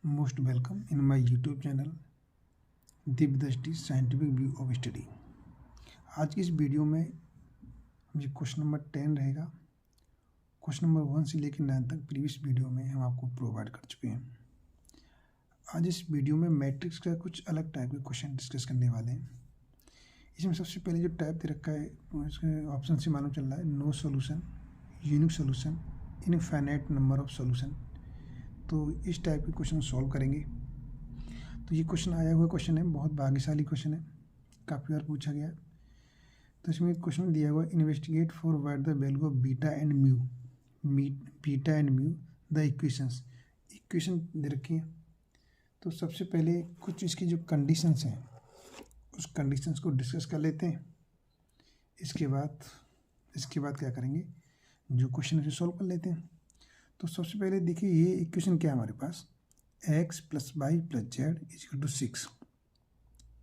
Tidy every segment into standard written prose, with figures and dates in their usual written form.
Most welcome in my YouTube channel Divyadrishti scientific view of study. आज की इस video में ये क्वेश्चन नंबर 10 रहेगा। क्वेश्चन नंबर 1 से लेकर 9 तक प्रीवियस वीडियो में हम आपको प्रोवाइड कर चुके हैं। आज इस वीडियो में मैट्रिक्स का कुछ अलग टाइप के क्वेश्चन डिस्कस करने वाले हैं। इसमें सबसे पहले जो टाइप दे रखा है उसके ऑप्शन से मालूम चल रहा है no solution, unique solution, infinite number of solution. तो इस टाइप के क्वेश्चन सॉल्व करेंगे। तो ये क्वेश्चन आया हुआ क्वेश्चन है, बहुत भाग्यशाली क्वेश्चन है, काफ़ी बार पूछा गया है। तो इसमें क्वेश्चन दिया हुआ investigate for what the value of beta and mu the equation दे रखी है। तो सबसे पहले कुछ इसकी जो कंडीशंस हैं उस कंडीशंस को डिस्कस कर लेते हैं। इसके बाद क्या करेंगे, जो क्वेश्चन है सॉल्व कर लेते हैं। तो सबसे पहले देखिए ये इक्वेशन क्या है हमारे पास, x + y + z = 6।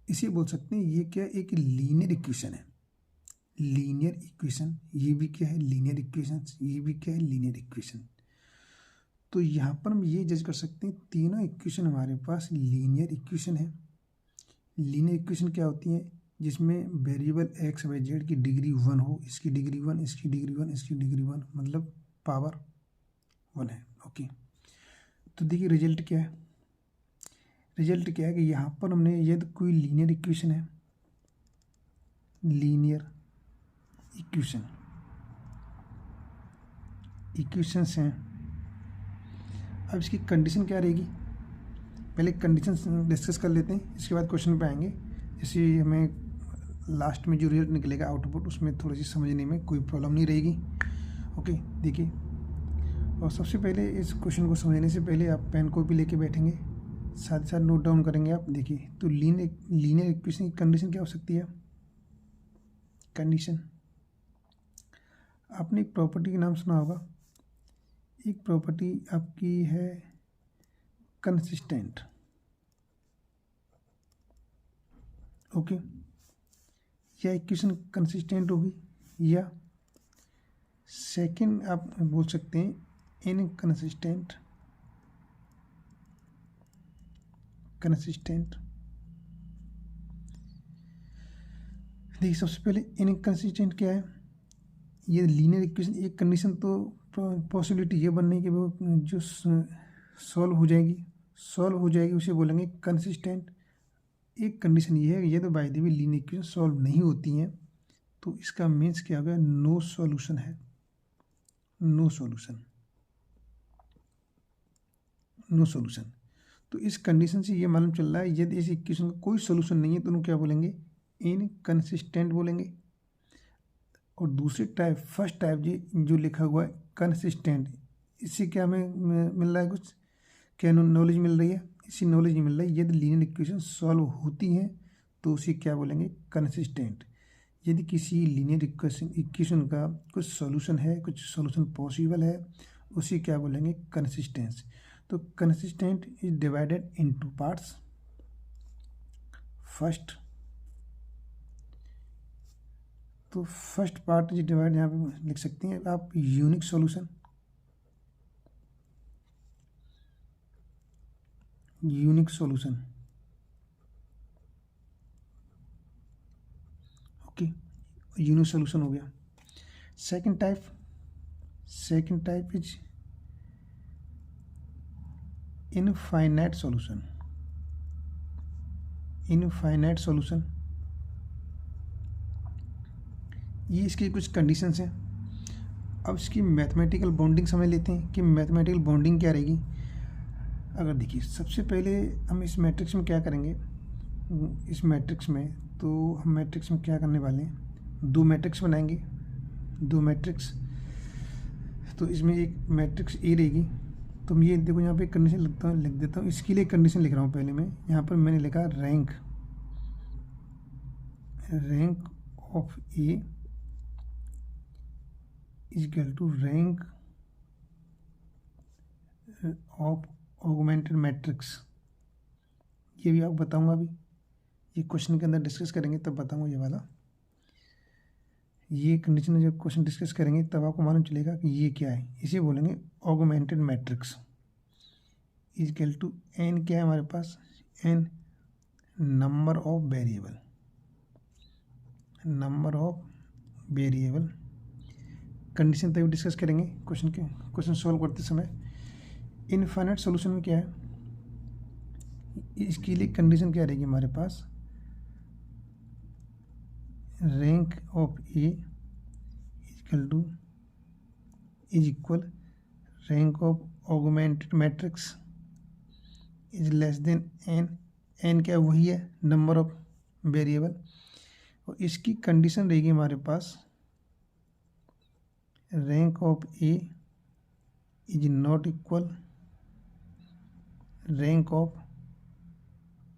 इसे बोल सकते हैं ये क्या, एक लीनियर इक्वेशन है। लीनियर इक्वेशन, ये भी क्या है लीनियर इक्वेशन, ये भी क्या है लीनियर इक्वेशन। तो यहाँ पर हम ये जज कर सकते हैं तीनों इक्वेशन हमारे पास लीनियर इक्वेशन है। लीनियर इक्वेशन क्या होती है, जिसमें वेरिएबल x, y, z की डिग्री 1 हो, इसकी डिग्री 1, इसकी डिग्री 1, इसकी डिग्री 1, मतलब पावर 1 है। ओके, तो देखिए रिजल्ट क्या है। रिजल्ट क्या है कि यहाँ पर हमने ये तो कोई लीनियर इक्वेशन है, लीनियर इक्वेशंस हैं। अब इसकी कंडीशन क्या रहेगी, पहले कंडीशन डिस्कस कर लेते हैं, इसके बाद क्वेश्चन पे आएंगे। जैसे हमें लास्ट में जो रिजल्ट निकलेगा आउटपुट, उसमें थोड़ी सी समझने में कोई प्रॉब्लम नहीं रहेगी। ओके, देखिए, और सबसे पहले इस क्वेश्चन को समझने से पहले आप पेन कॉपी लेके बैठेंगे, साथ ही साथ नोट डाउन करेंगे आप। देखिए, तो लीनियर इक्वेशन की कंडीशन क्या हो सकती है। कंडीशन, आपने एक प्रॉपर्टी का नाम सुना होगा। एक प्रॉपर्टी आपकी है कंसिस्टेंट। ओके, या इक्वेशन कंसिस्टेंट होगी, या सेकंड आप बोल सकते हैं इनकंसिस्टेंट। देखिए, सबसे पहले इनकंसिस्टेंट क्या है, ये लीनियर इक्वेशन एक कंडीशन तो पॉसिबिलिटी ये बनने की वो जो सॉल्व हो जाएगी उसे बोलेंगे कंसिस्टेंट। एक कंडीशन ये है, ये तो by the way linear equation solve नहीं होती हैं, तो इसका मीन्स क्या हो गया, नो सॉल्यूशन है। No solution. तो इस कंडीशन से ये मालूम चल रहा है यदि इस इक्वेशन का कोई सॉल्यूशन नहीं है तो उनको क्या बोलेंगे, इनकंसिस्टेंट बोलेंगे। और दूसरी टाइप, फर्स्ट टाइप जो लिखा हुआ है कंसिस्टेंट, इससे क्या हमें मिल रहा है, कुछ क्या नॉलेज मिल रही है, इसी नॉलेज नहीं मिल रही है। यदि लीनियर इक्वेशन सॉल्व होती हैं तो उसे क्या बोलेंगे, कंसिस्टेंट। यदि किसी लीनियर इक्वेशन का कुछ सॉल्यूशन है, कुछ सॉल्यूशन पॉसिबल है, उसे क्या बोलेंगे, कंसिस्टेंस। तो consistent is divided into parts. First part is divide, यहाँ पे लिख सकते हैं आप unique solution. Okay, unique solution हो गया। Second type is infinite solution. ये इसकी कुछ कंडीशंस हैं। अब इसकी मैथमेटिकल बॉन्डिंग समझ लेते हैं कि मैथमेटिकल बॉन्डिंग क्या रहेगी। अगर देखिए, सबसे पहले हम इस मैट्रिक्स में क्या करेंगे, इस मैट्रिक्स में तो हम मैट्रिक्स में क्या करने वाले हैं, दो मैट्रिक्स बनाएंगे, दो मैट्रिक्स। तो इसमें एक मैट्रिक्स ए रहेगी। तो मैं ये देखो यहाँ पे कंडीशन लिख देता हूँ। इसके लिए कंडीशन लिख रहा हूँ पहले मैं, यहाँ पर मैंने लिखा rank of A equal to rank of augmented matrix. ये भी आपको बताऊंगा, अभी ये क्वेश्चन के अंदर डिस्कस करेंगे तब बताऊंगा ये वाला। ये कंडीशन जब क्वेश्चन डिस्कस करेंगे तब आपको मालूम चलेगा कि ये क्या है। इसे बोलेंगे augmented matrix. Equal to N क्या है हमारे पास, N number of variable, number of variable. Condition तभी डिस्कस करेंगे क्वेश्चन सॉल्व करते समय। इनफाइनाइट सॉल्यूशन में क्या है, इसके लिए कंडीशन क्या रहेगी हमारे पास, rank of A equal to is equal rank of augmented matrix is less than N. N क्या वही है नंबर ऑफ वेरिएबल, और इसकी कंडीशन रहेगी हमारे पास rank of A is not equal rank of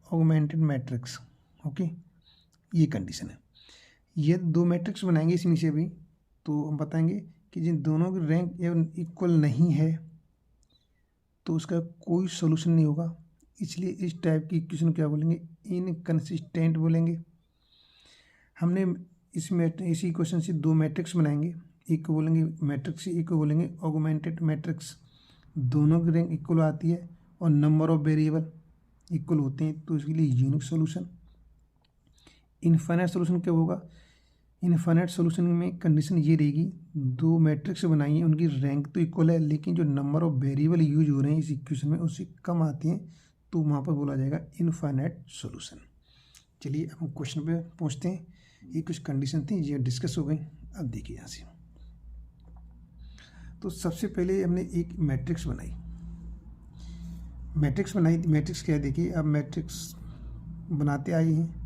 augmented matrix. Okay, ये condition है। ये दो मैट्रिक्स बनाएंगे इसमें से भी, तो हम बताएंगे कि जिन दोनों की रैंक इक्वल नहीं है तो उसका कोई सोल्यूशन नहीं होगा। इसलिए इस टाइप की इक्वेशन क्या बोलेंगे, इनकंसिस्टेंट बोलेंगे। हमने इसमें इसी क्वेश्चन से दो मैट्रिक्स बनाएंगे, एक को बोलेंगे मैट्रिक्स, एक को बोलेंगे ऑगमेंटेड मैट्रिक्स। दोनों की रैंक इक्वल आती है और नंबर ऑफ वेरिएबल इक्वल होते हैं, तो इसके लिए यूनिक सॉल्यूशन। इनफाइनाइट सॉल्यूशन क्या होगा, इनफाइनाइट सॉल्यूशन में कंडीशन ये रहेगी, दो मैट्रिक्स बनाई हैं, उनकी रैंक तो इक्वल है लेकिन जो नंबर ऑफ वेरिएबल यूज हो रहे हैं इस इक्वेशन में उससे कम आती हैं, तो वहाँ पर बोला जाएगा इनफाइनाइट सॉल्यूशन। चलिए अब हम क्वेश्चन पे पहुँचते हैं। ये कुछ कंडीशन थी ये डिस्कस हो गई। अब देखिए यहाँ से, तो सबसे पहले हमने एक मैट्रिक्स बनाई, मैट्रिक्स क्या है देखिए। अब मैट्रिक्स बनाते आए हैं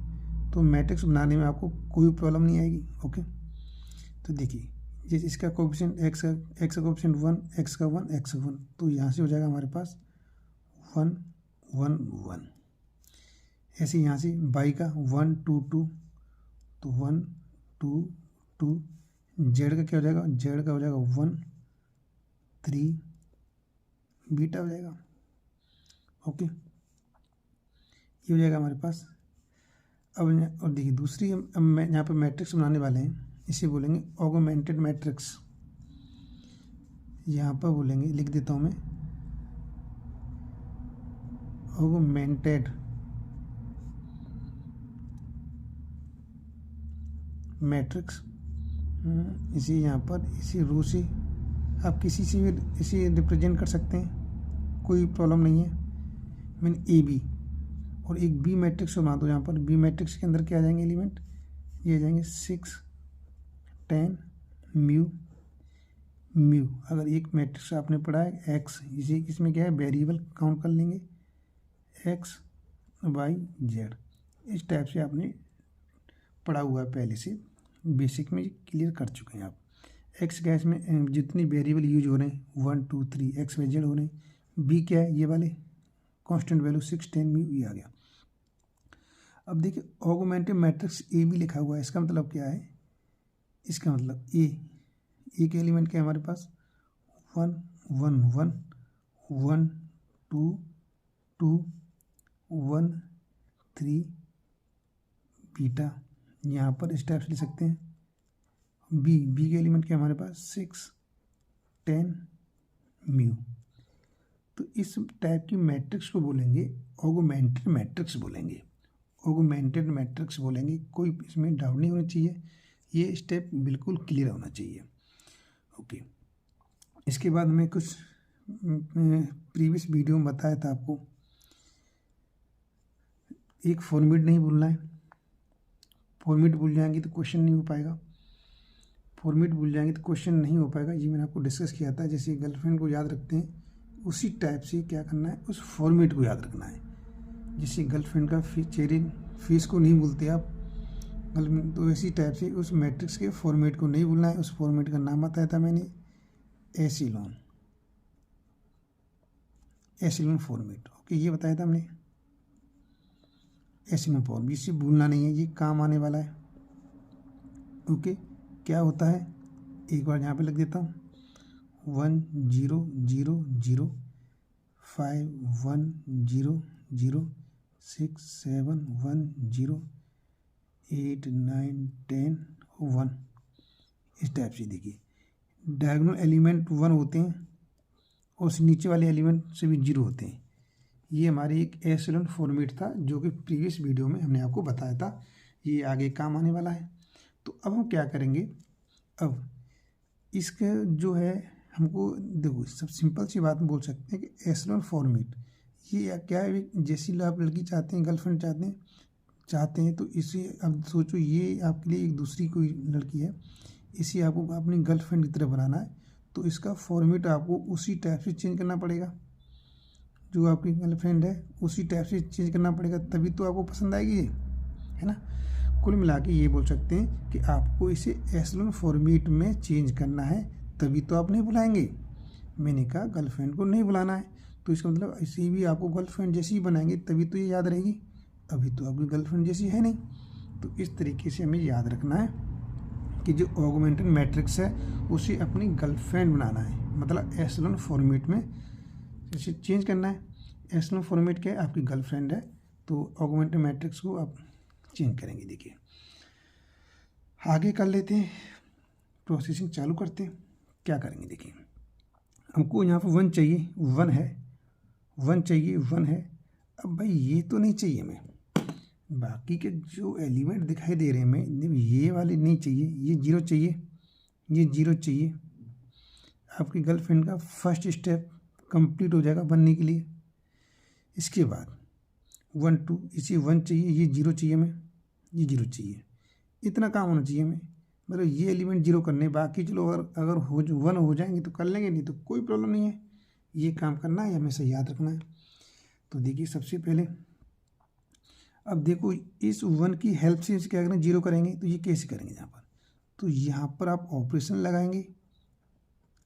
तो मैट्रिक्स बनाने में आपको कोई प्रॉब्लम नहीं आएगी। ओके, तो देखिए जैसे इसका कोएफिशिएंट एक्स का कोएफिशिएंट 1, एक्स का 1, एक्स का 1, तो यहाँ से हो जाएगा हमारे पास 1 1 1। ऐसे यहाँ से बाई का 1 2 2, तो 1 2 2। जेड का क्या हो जाएगा, जेड का हो जाएगा 1 3, बीटा हो जाएगा। ओके, ये हो जाएगा हमारे पास। अब और देखिए दूसरी हम यहाँ पर मैट्रिक्स बनाने वाले हैं, इसे बोलेंगे ऑगमेंटेड मैट्रिक्स। यहाँ पर बोलेंगे, लिख देता हूँ मैं, ऑगमेंटेड मैट्रिक्स। इसी यहाँ पर इसी रो से आप किसी से भी इसे रिप्रेजेंट कर सकते हैं, कोई प्रॉब्लम नहीं है। मीन ए बी और एक बी मैट्रिक्स बना दो। यहाँ पर बी मैट्रिक्स के अंदर क्या आ जाएंगे एलिमेंट, ये आ जाएंगे 6 10 म्यू म्यू। अगर एक मैट्रिक्स आपने पढ़ा है एक्स, इसी इसमें क्या है वेरिएबल काउंट कर लेंगे एक्स वाई जेड। इस टाइप से आपने पढ़ा हुआ है पहले से, बेसिक में क्लियर कर चुके हैं आप। एक्स क्या है, इसमें जितनी वेरिएबल यूज हो रहे हैं 1 2 3 एक्स वाई जेड हो रहे हैं। बी क्या है, ये वाले कांस्टेंट वैल्यू 6 10 म्यू, ये आ गया। अब देखिए ऑगमेंटेड मैट्रिक्स ए भी लिखा हुआ है, इसका मतलब क्या है, इसका मतलब ए के एलिमेंट क्या है हमारे पास 1 1 1 1 2 2 1 3 बीटा। यहाँ पर इस टाइप से लिख सकते हैं। बी के एलिमेंट क्या है हमारे पास 6 10 म्यू। तो इस टाइप की मैट्रिक्स को बोलेंगे ऑगमेंटेड मैट्रिक्स बोलेंगे, ऑगमेंटेड मैट्रिक्स बोलेंगे। कोई इसमें डाउट नहीं होना चाहिए, ये स्टेप बिल्कुल क्लियर होना चाहिए। ओके, इसके बाद मैं कुछ प्रीवियस वीडियो में बताया था आपको, एक फॉर्मेट नहीं भूलना है। फॉर्मेट भूल जाएंगे तो क्वेश्चन नहीं हो पाएगा, फॉर्मेट भूल जाएंगे तो क्वेश्चन नहीं हो पाएगा। ये मैंने आपको डिस्कस किया था। जैसे गर्लफ्रेंड को याद रखते हैं उसी टाइप से क्या करना है, उस फॉर्मेट को याद रखना है। जैसे गर्लफ्रेंड का चेहरे फेस को नहीं भूलते आप, तो इसी टाइप से उस मैट्रिक्स के फॉर्मेट को नहीं भूलना है। उस फॉर्मेट का नाम बताया था मैंने, एसिलोन फॉर्मेट। ओके, ये बताया था हमने एसिलोन फॉर्म, इससे भूलना नहीं है, ये काम आने वाला है। ओके, क्या होता है एक बार यहाँ पे लिख देता हूँ 1 0 0 0 5 1 0 0 6 7 1 0 8 9 10 1। इस टाइप से देखिए डायगोनल एलिमेंट 1 होते हैं और नीचे वाले एलिमेंट से भी 0 होते हैं। ये हमारी एक एशेलॉन फॉर्मेट था जो कि प्रीवियस वीडियो में हमने आपको बताया था, ये आगे काम आने वाला है। तो अब हम क्या करेंगे, अब इसका जो है हमको देखो सब सिंपल सी बात बोल सकते हैं कि एशेलॉन फॉर्मेट ये क्या है, जैसी आप लड़की चाहते हैं, गर्लफ्रेंड चाहते हैं तो इसे अब सोचो ये आपके लिए एक दूसरी कोई लड़की है, इसे आपको अपनी गर्लफ्रेंड की तरह बनाना है, तो इसका फॉर्मेट आपको उसी टाइप से चेंज करना पड़ेगा, जो आपकी गर्लफ्रेंड है उसी टाइप से चेंज करना पड़ेगा, तभी तो आपको पसंद आएगी ये, है ना। कुल मिला के ये बोल सकते हैं कि आपको इसे एशेलॉन फॉर्मेट में चेंज करना है, तभी तो आप नहीं बुलाएंगे। मैंने कहा गर्लफ्रेंड को नहीं बुलाना है, तो इसका मतलब ऐसे भी आपको गर्लफ्रेंड जैसी ही बनाएंगे तभी तो ये याद रहेगी, अभी तो आपकी गर्लफ्रेंड जैसी है नहीं। तो इस तरीके से हमें याद रखना है कि जो ऑगमेंटेड मैट्रिक्स है उसे अपनी गर्लफ्रेंड बनाना है, मतलब एशेलॉन फॉर्मेट में इसे चेंज करना है। एशेलॉन फॉर्मेट क्या है, आपकी गर्लफ्रेंड है, तो ऑगमेंटेड मैट्रिक्स को आप चेंज करेंगे। देखिए आगे कर लेते हैं, प्रोसेसिंग चालू करते हैं। क्या करेंगे देखिए, हमको यहाँ पर 1 चाहिए, 1 है, 1 चाहिए, 1 है। अब भाई ये तो नहीं चाहिए हमें, बाकी के जो एलिमेंट दिखाई दे रहे हैं हमें, ये वाले नहीं चाहिए, ये 0 चाहिए, ये 0 चाहिए। आपकी गर्लफ्रेंड का फर्स्ट स्टेप कंप्लीट हो जाएगा बनने के लिए। इसके बाद 1 2 इसी 1 चाहिए, ये 0 चाहिए हमें, ये 0 चाहिए। इतना काम होना चाहिए हमें, मतलब ये एलिमेंट 0 करने, बाकी चलो अगर 1 हो जाएंगे तो कर लेंगे, नहीं तो कोई प्रॉब्लम नहीं है। ये काम करना है, हमेशा याद रखना है। तो देखिए सबसे पहले अब देखो इस 1 की हेल्प से क्या करेंगे, 0 करेंगे, तो ये कैसे करेंगे यहाँ पर, तो यहाँ पर आप ऑपरेशन लगाएंगे।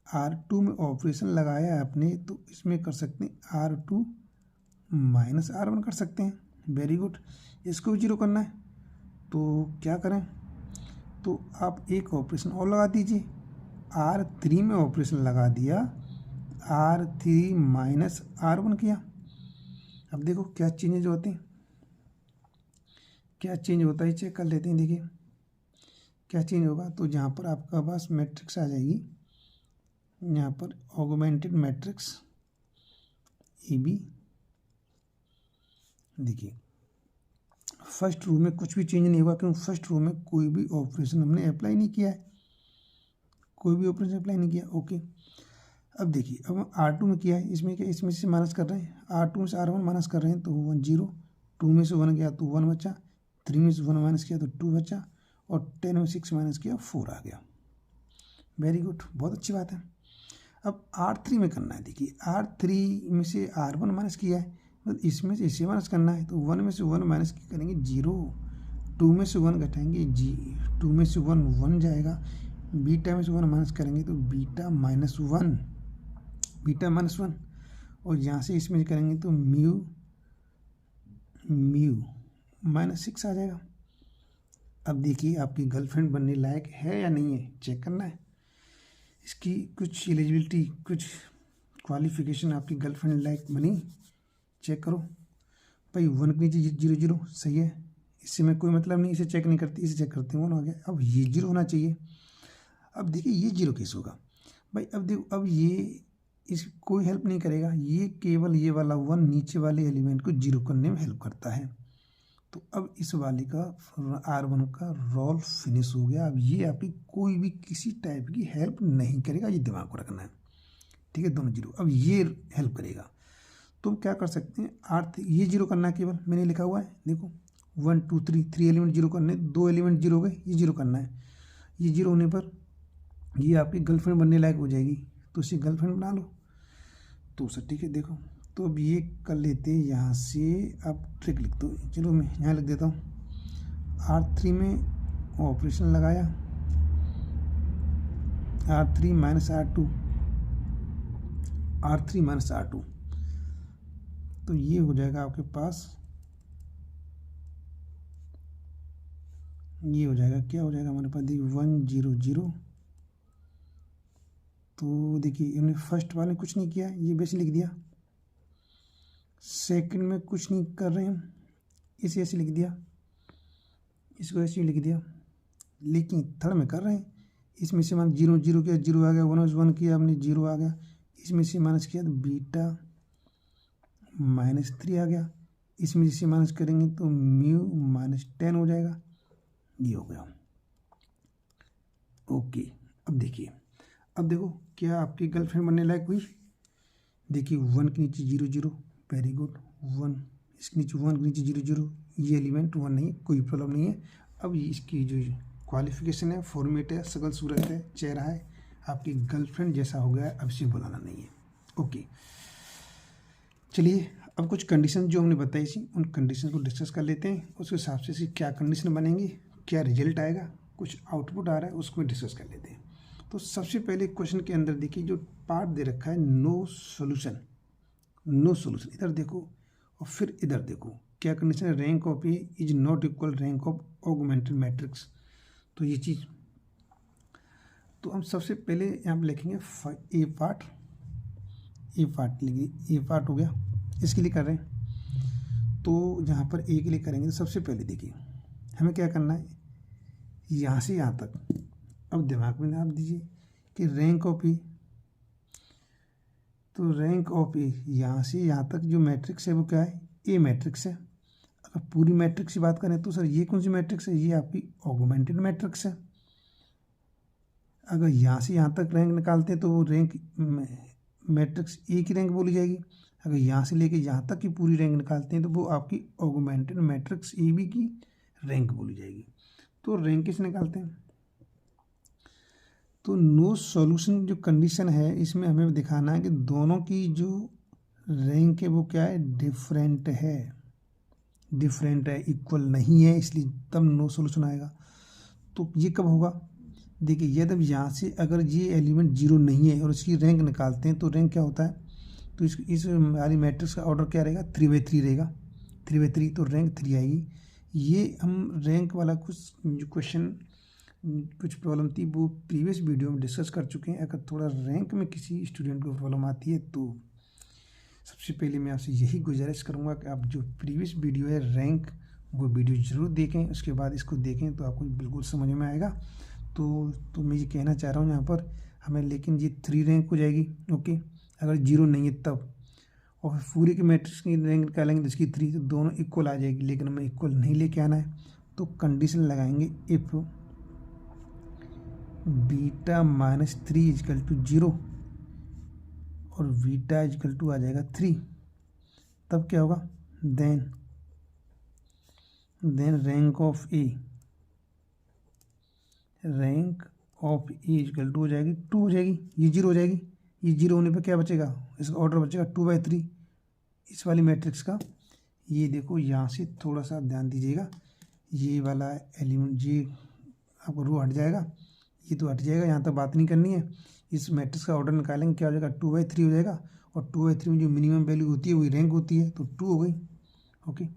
R2 में ऑपरेशन लगाया आपने तो इसमें कर सकते हैं R2 माइनस R1 कर सकते हैं, वेरी गुड। इसको भी 0 करना है तो क्या करें, तो आप एक ऑपरेशन और लगा दीजिए, R3 में ऑपरेशन लगा दिया, R3 माइनस R1 किया। अब देखो क्या चेंजेज होते हैं, क्या चेंज होता है चेक कर लेते हैं। देखिए क्या चेंज होगा, तो जहाँ पर आपका पास मैट्रिक्स आ जाएगी, यहाँ पर ऑगमेंटेड मैट्रिक्स AB। देखिए फर्स्ट रो में कुछ भी चेंज नहीं होगा, क्योंकि फर्स्ट रो में कोई भी ऑपरेशन हमने अप्लाई नहीं किया है, कोई भी ऑपरेशन अप्लाई नहीं किया। ओके अब देखिए, अब हम R2 में किया है, इसमें क्या, इसमें से माइनस कर रहे हैं, R2 में से R1 माइनस कर रहे हैं तो 1 0, 2 में से 1 गया तो 1 बचा, 3 में से 1 माइनस किया तो 2 बचा, और 10 में 6 माइनस किया 4 आ गया। वेरी गुड, बहुत अच्छी बात है। अब R3 में करना है, देखिए R3 में से R1 माइनस किया है, तो इसमें से इसे माइनस करना है, तो 1 में से 1 माइनस करेंगे 0, 2 में से 1 घटाएंगे 2 में से 1 जाएगा, बीटा में से 1 माइनस करेंगे तो बीटा माइनस 1, बीटा माइनस 1, और यहाँ से इसमें करेंगे तो म्यू माइनस 6 आ जाएगा। अब देखिए आपकी गर्लफ्रेंड बनने लायक है या नहीं है, चेक करना है। इसकी कुछ एलिजिबिलिटी, कुछ क्वालिफिकेशन, आपकी गर्लफ्रेंड लायक बनी, चेक करो भाई। 1 के नीचे 0 0 सही है, इससे मैं कोई मतलब नहीं, इसे चेक नहीं करती, इसे चेक करते हैं 1 हो गया। अब ये 0 होना चाहिए। अब देखिए ये 0 कैसे होगा भाई, अब देखो, अब ये इस कोई हेल्प नहीं करेगा, ये केवल ये वाला 1 नीचे वाले एलिमेंट को 0 करने में हेल्प करता है। तो अब इस वाले का R1 का रोल फिनिश हो गया। अब ये आपकी कोई भी किसी टाइप की हेल्प नहीं करेगा, ये दिमाग को रखना है, ठीक है, दोनों 0। अब ये हेल्प करेगा, तो हम क्या कर सकते हैं, R3 ये 0 करना है, केवल मैंने लिखा हुआ है, देखो 1 2 3 एलिमेंट 0 करने, 2 एलिमेंट 0 हो गए, ये 0 करना है। ये 0 होने पर ये आपकी गर्लफ्रेंड बनने लायक हो जाएगी, तो इसे गर्लफ्रेंड बना लो। तो सर ठीक है, देखो तो अब ये कर लेते हैं यहाँ से। अब ट्रिक लिख दो, चलो मैं यहाँ लिख देता हूँ, R3 में ऑपरेशन लगाया, R3 minus R2, R3 minus R2, तो ये हो जाएगा आपके पास, ये हो जाएगा, क्या हो जाएगा हमारे पास, देखिए 1 0 0। तो देखिए इन्होंने फर्स्ट वाले कुछ नहीं किया, ये वैसे लिख दिया, सेकंड में कुछ नहीं कर रहे हैं, इसे ऐसे लिख दिया, इसको ऐसे ही लिख दिया, लेकिन थर्ड में कर रहे हैं, इसमें से मान 0 0 किया 0 आ गया, 1 1 किया हमने 0 आ गया, इसमें से माइनस किया तो बीटा -3 आ गया। इसमें जिसे माइनस करेंगे तो म्यू -10 हो जाएगा। ये हो गया। ओके, अब देखिए, अब देखो क्या आपकी गर्लफ्रेंड बनने लायक हुई। देखिए 1 के नीचे 0 0, वेरी गुड। 1 इसके नीचे 1 के नीचे 0 0, ये एलिमेंट 1 नहीं है, कोई प्रॉब्लम नहीं है। अब इसकी जो क्वालिफिकेशन है, फॉर्मेट है, शकल सूरत है, चेहरा है, आपकी गर्लफ्रेंड जैसा हो गया है। अब इसे बुलाना नहीं है। ओके, चलिए अब कुछ कंडीशन जो हमने बताई थी उन कंडीशन को डिस्कस कर लेते हैं। उसके हिसाब से क्या कंडीशन बनेंगी, क्या रिजल्ट आएगा, कुछ आउटपुट आ रहा है, उसको डिस्कस कर लेते हैं। तो सबसे पहले क्वेश्चन के अंदर देखिए जो पार्ट दे रखा है नो सॉल्यूशन, नो सॉल्यूशन, इधर देखो और फिर इधर देखो क्या कंडीशन है, rank of A is not equal rank of augmented matrix. तो ये चीज़, तो हम सबसे पहले यहाँ पर लिखेंगे ए पार्ट लिखिए, ए पार्ट हो गया, इसके लिए कर रहे हैं। तो जहाँ पर ए के लिए करेंगे तो सबसे पहले देखिए हमें क्या करना है, यहाँ से यहाँ तक। अब दिमाग में आप दीजिए कि रैंक ऑफ ए, तो रैंक ऑफ ए यहाँ से यहाँ तक जो मैट्रिक्स है वो क्या है, ए मैट्रिक्स है। अगर पूरी मैट्रिक्स की बात करें तो सर ये कौन सी मैट्रिक्स है, ये आपकी ऑगमेंटेड मैट्रिक्स है। अगर यहाँ से यहाँ तक रैंक निकालते हैं तो वो रैंक मैट्रिक्स ए की रैंक बोली जाएगी। अगर यहाँ से लेके यहाँ तक की पूरी रैंक निकालते हैं तो वो आपकी ऑगमेंटेड मैट्रिक्स ए बी की रैंक बोली जाएगी। तो रैंक किस निकालते हैं, तो नो सॉल्यूशन जो कंडीशन है इसमें हमें दिखाना है कि दोनों की जो रैंक है वो क्या है, डिफरेंट है, इक्वल नहीं है, इसलिए तब नो सॉल्यूशन आएगा। तो ये कब होगा, देखिए ये जब यहाँ से अगर ये एलिमेंट 0 नहीं है और इसकी रैंक निकालते हैं तो रैंक क्या होता है, तो इस वाली मैट्रिक्स का ऑर्डर क्या रहेगा, 3/3 रहेगा, 3/3, तो रैंक 3 आएगी। ये हम रैंक वाला कुछ क्वेश्चन, कुछ प्रॉब्लम थी वो प्रीवियस वीडियो में डिस्कस कर चुके हैं। अगर थोड़ा रैंक में किसी स्टूडेंट को प्रॉब्लम आती है तो सबसे पहले मैं आपसे यही गुजारिश करूंगा कि आप जो प्रीवियस वीडियो है रैंक, वो वीडियो ज़रूर देखें, उसके बाद इसको देखें तो आपको बिल्कुल समझ में आएगा। तो मैं ये कहना चाह रहा हूँ यहाँ पर हमें, लेकिन ये 3 रैंक हो जाएगी। ओके, अगर 0 नहीं है तब, और फिर पूरे के मैट्रिक्स की रैंक निकालेंगे तो इसकी 3, तो दोनों इक्वल आ जाएगी, लेकिन हमें इक्वल नहीं लेके आना है। तो कंडीशन लगाएंगे इफ़ बीटा -3 इजकल टू 0 और बीटा इजकल टू आ जाएगा 3, तब क्या होगा, then rank of A equal to हो जाएगी 2 हो जाएगी, ये 0 हो जाएगी। ये 0 होने पर क्या बचेगा, इसका ऑर्डर बचेगा 2/3 इस वाली मैट्रिक्स का। ये देखो यहाँ से थोड़ा सा ध्यान दीजिएगा, ये वाला एलिमेंट ये आपको रो हट जाएगा, ये तो हट जाएगा, यहाँ तक बात नहीं करनी है। इस मैट्रिक्स का ऑर्डर निकालेंगे, क्या हो जाएगा, 2/3 हो जाएगा, और 2/3 में जो मिनिमम वैल्यू होती है वही रैंक होती है, तो 2 हो गई। ओके,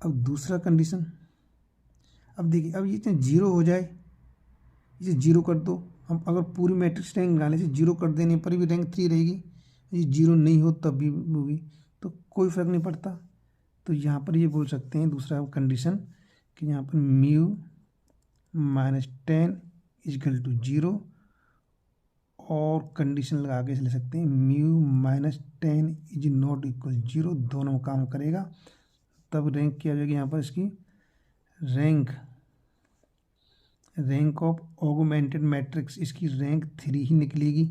अब दूसरा कंडीशन, अब देखिए, अब ये 0 हो जाए, इसे 0 कर दो। हम अगर पूरी मैट्रिक्स रैंक निकालने से 0 कर देने पर भी रैंक 3 रहेगी, ये 0 नहीं हो तब भी होगी, तो कोई फ़र्क नहीं पड़ता। तो यहाँ पर ये बोल सकते हैं दूसरा कंडीशन कि यहाँ पर म्यू -10 इजकल टू 0, और कंडीशन लगा के ले सकते हैं म्यू -10 इज नॉट इक्वल 0, दोनों काम करेगा, तब रैंक क्या हो जाएगी, यहाँ पर इसकी रैंक ऑफ ऑगमेंटेड मैट्रिक्स, इसकी रैंक 3 ही निकलेगी,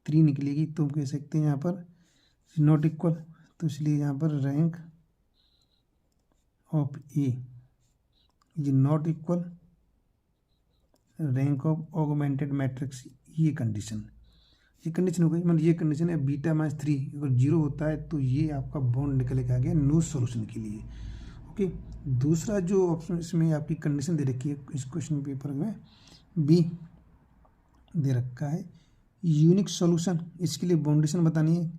3 निकलेगी। तो कह सकते हैं यहाँ पर नॉट इक्वल, तो इसलिए यहाँ पर rank of A is not equal rank of augmented matrix, ये कंडीशन हो गई। मतलब ये कंडीशन है बीटा -3 अगर 0 होता है तो ये आपका बॉन्ड निकल के आ गया नो सॉल्यूशन के लिए। ओके, दूसरा जो ऑप्शन इसमें आपकी कंडीशन दे रखी है इस क्वेश्चन पेपर में, बी दे रखा है यूनिक सॉल्यूशन, इसके लिए बाउंडेशन बतानी है।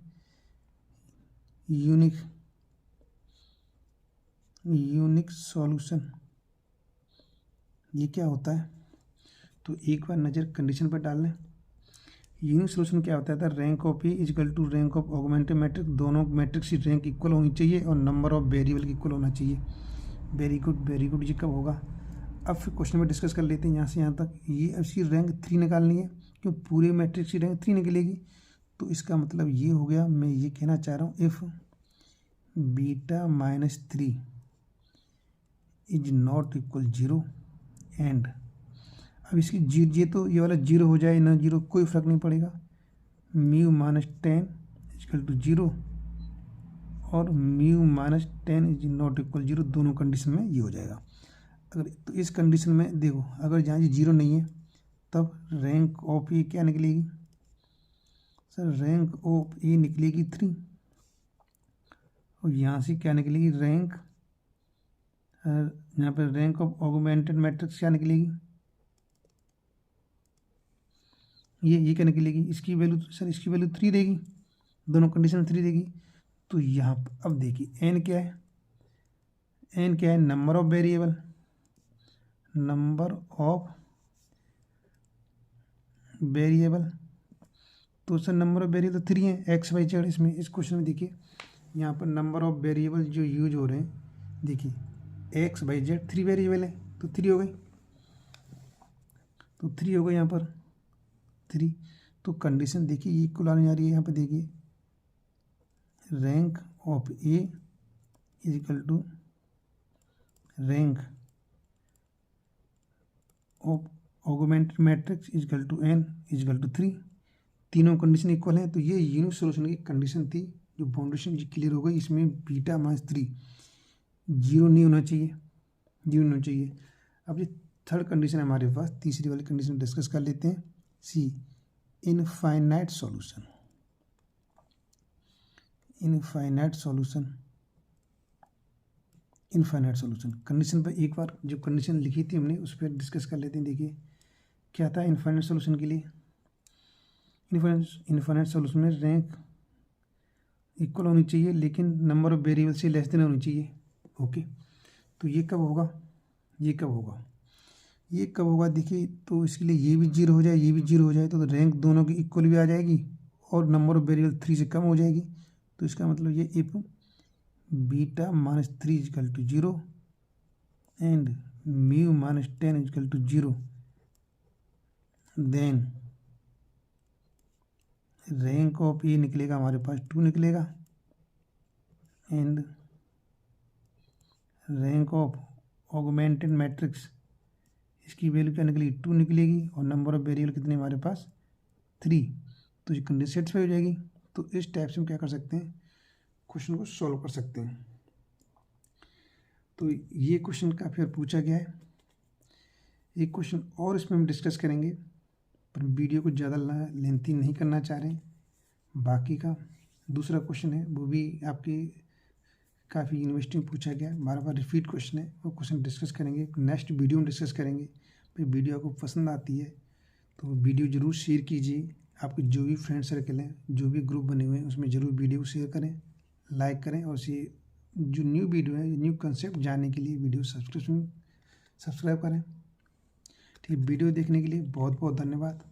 यूनिक सॉल्यूशन ये क्या होता है, तो एक बार नज़र कंडीशन पर डाल लें। यूनिक सॉल्यूशन क्या होता है, rank of A equal to rank of augmented matrix, दोनों मैट्रिक्स की रैंक इक्वल होनी चाहिए और नंबर ऑफ वेरिएबल इक्वल होना चाहिए। वेरी गुड, ये कब होगा, अब फिर क्वेश्चन में डिस्कस कर लेते हैं यहाँ से यहाँ तक। ये इसकी रैंक 3 निकालनी है, क्यों पूरे मैट्रिक्स की रैंक 3 निकलेगी, तो इसका मतलब ये हो गया, मैं ये कहना चाह रहा हूँ if beta minus 3 is not equal 0 and, अब इसकी ये तो ये वाला 0 हो जाए ना 0 कोई फ़र्क नहीं पड़ेगा, म्यू माइनस 10 इक्वल टू 0 और mu minus 10 is not equal 0, दोनों कंडीशन में ये हो जाएगा। अगर तो इस कंडीशन में देखो, अगर जहाँ ये 0 नहीं है तब रैंक ऑफ ए क्या निकलेगी सर, रैंक ऑफ ए निकलेगी 3, और यहाँ से क्या निकलेगी रैंक, यहाँ पर रैंक ऑफ ऑगमेंटेड मैट्रिक्स क्या निकलेगी, ये क्या निकलेगी, इसकी वैल्यू सर इसकी वैल्यू 3 देगी, दोनों कंडीशन 3 देगी। तो यहाँ पर अब देखिए एन क्या है, एन क्या है, number of variable, number of variable, तो सर नंबर ऑफ वेरिएबल तो 3 है, एक्स वाई जेड। इसमें इस क्वेश्चन में देखिए यहाँ पर नंबर ऑफ वेरिएबल जो यूज हो रहे हैं, देखिए एक्स वाई जेड 3 वेरिएबल है, तो 3 हो गई, तो 3 हो गई यहाँ पर 3। तो कंडीशन देखिए ये इक्वल आने जा रही है, यहाँ पर देखिए rank of A is equal to rank of augmented matrix is equal to N is equal to 3, तीनों कंडीशन इक्वल हैं। तो ये यूनिक सोल्यूशन की कंडीशन थी, जो बाउंडेशन क्लियर हो गई। इसमें बीटा माइनस 3 0 नहीं होना चाहिए, 0 नहीं होना चाहिए। अब ये थर्ड कंडीशन है हमारे पास, तीसरी वाली कंडीशन डिस्कस कर लेते हैं। C infinite solution, infinite solution, infinite solution condition पर एक बार जो कंडीशन लिखी थी हमने उस पर डिस्कस कर लेते हैं। देखिए क्या था इनफाइनाइट सॉल्यूशन के लिए, इनफाइनाइट सॉल्यूशन में रैंक इक्वल होनी चाहिए लेकिन नंबर ऑफ वेरिएबल से लेस देन होनी चाहिए। ओके, तो ये कब होगा, ये कब होगा, ये कब होगा, देखिए तो इसके लिए ये भी 0 हो जाए, ये भी 0 हो जाए, तो रैंक दोनों की इक्वल भी आ जाएगी और नंबर ऑफ वेरिएबल 3 से कम हो जाएगी। तो इसका मतलब ये if beta minus 3 equal to 0 and mu minus 10 equal to 0, then rank of A निकलेगा हमारे पास 2 निकलेगा and rank of augmented matrix इसकी वैल्यू क्या निकलेगी 2 निकलेगी और नंबर ऑफ वेरिएबल कितने हमारे पास 3। तो ये कंडीशन सेटिस्फाई हो जाएगी। तो इस टाइप से हम क्या कर सकते हैं, क्वेश्चन को सॉल्व कर सकते हैं। तो ये क्वेश्चन काफ़ी बार पूछा गया है। एक क्वेश्चन और इसमें हम डिस्कस करेंगे, पर वीडियो को ज़्यादा लेंथी नहीं करना चाह रहे हैं। बाकी का दूसरा क्वेश्चन है वो भी आपकी काफ़ी यूनिवर्सिटी में पूछा गया है, बार बार रिपीट क्वेश्चन है, वो क्वेश्चन डिस्कस करेंगे, नेक्स्ट वीडियो में डिस्कस करेंगे। फिर वीडियो आपको पसंद आती है तो वीडियो ज़रूर शेयर कीजिए। आपके जो भी फ्रेंड सर्कल हैं, जो भी ग्रुप बने हुए हैं उसमें ज़रूर वीडियो को शेयर करें, लाइक करें, और ये जो न्यू वीडियो है, न्यू कंसेप्ट जानने के लिए वीडियो सब्सक्राइब करें। ठीक, वीडियो देखने के लिए बहुत बहुत धन्यवाद।